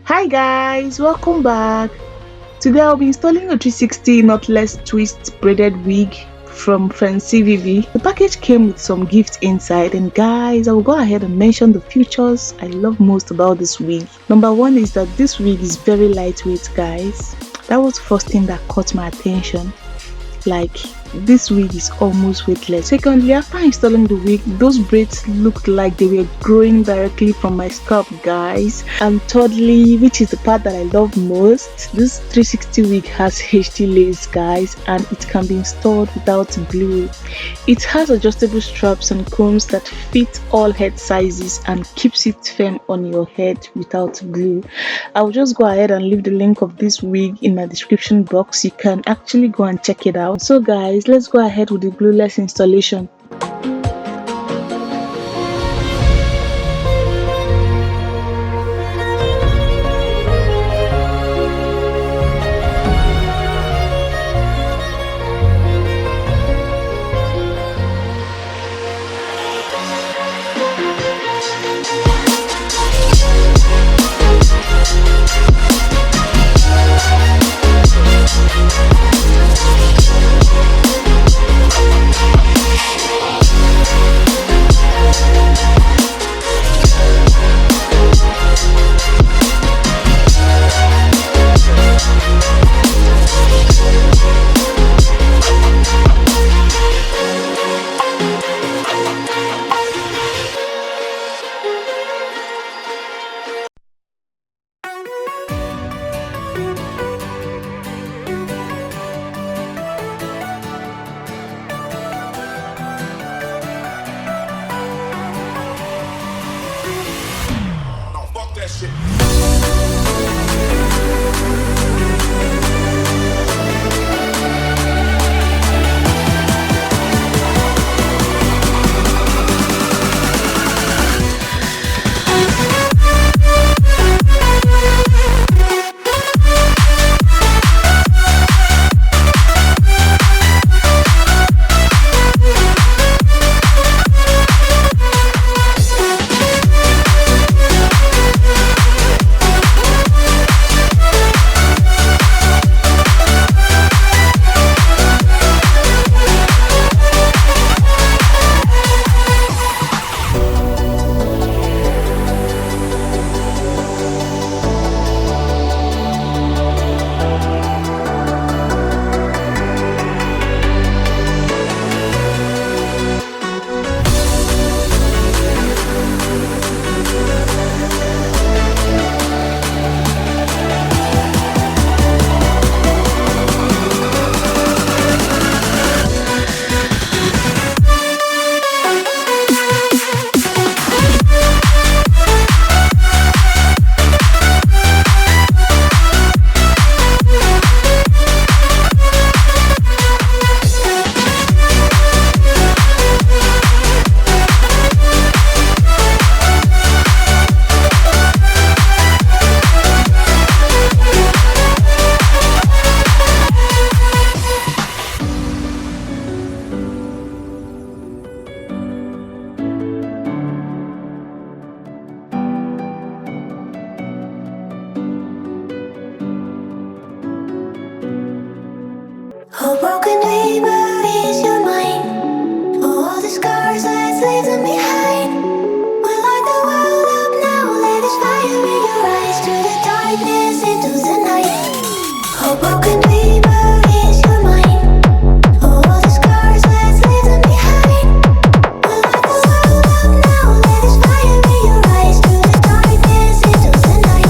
Hi guys, welcome back. Today I'll be installing a 360 knotless twist braided wig from FANCIVIVI. The package came with some gifts inside, and guys, I will go ahead and mention the features I love most about this wig. Number one is that this wig is very lightweight, guys. That was the first thing that caught my attention. Like, this wig is almost weightless. Secondly, after installing the wig, those braids looked like they were growing directly from my scalp, guys. And thirdly, which is the part that I love most, this 360 wig has HD lace, guys, and it can be installed without glue. It has adjustable straps and combs that fit all head sizes and keeps it firm on your head without glue. I'll just go ahead and leave the link of this wig in my description box. You can actually go and check it out. So guys, let's go ahead with the glueless installation. A broken dreamer is your mind. All the scars that's leaving behind. We light the world up now. Let us fire in your eyes. Through the darkness into the night. A broken dreamer is your mind. All the scars that's leaving behind. We light the world up now. Let us fire in your eyes. Through the darkness into the night.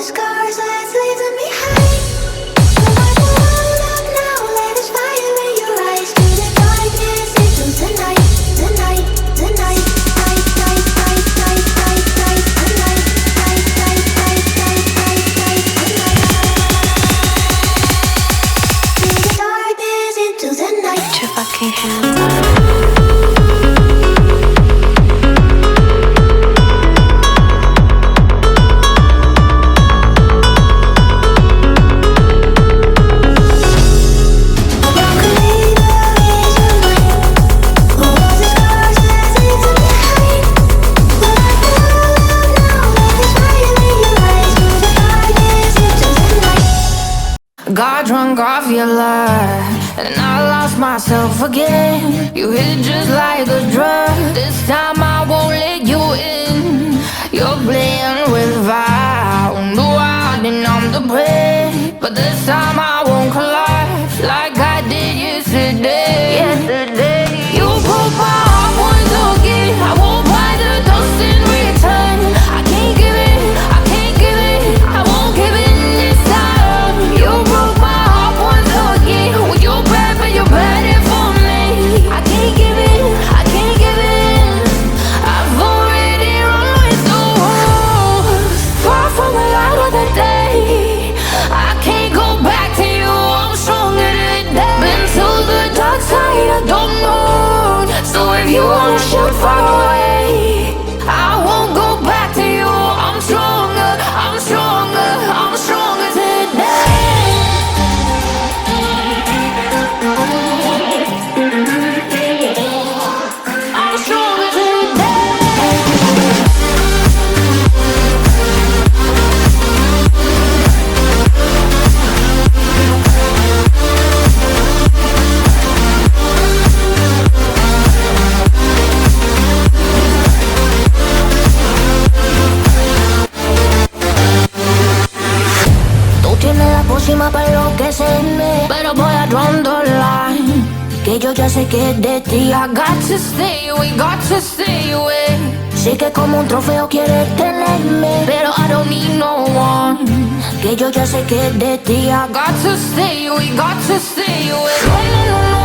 scars, let's leave them behind. We'll light the world up now, let us fire in your eyes. Through the darkness into the night, the night, the night. Night, night, night, night, night, night, the night. Night, night, night, night, night, night, the night. Through the darkness into the night. Put your fucking hands up. Got drunk off your life, and I lost myself again. You hit just like a drug. This time I won't let you in. You're playing with fire. No, I didn't on the bread, but this time I won't collapse like I did yesterday. You broke my heart once again. I won't buy the dust in return. I can't give it, I can't give it, I won't give it this time. You broke my heart once again. When you're bad, but you're bad for me. I can't give it, I can't give it. I've already run with the wolves. Far from the light of the day. I can't go back to you, I'm stronger today. Been to the dark side, I don't know. So if you wanna shoot far away, I won't go back to you. I'm stronger, I'm stronger, I'm stronger today. I'm stronger today. Tú tienes la pócima para enloquecerme, pero voy a draw the line. Que yo ya sé que es de ti. I got to stay away, got to stay away. Sé que como un trofeo quieres tenerme, pero I don't need no one. Que yo ya sé que es de ti. I got to stay away, got to stay away. No, no, no, no.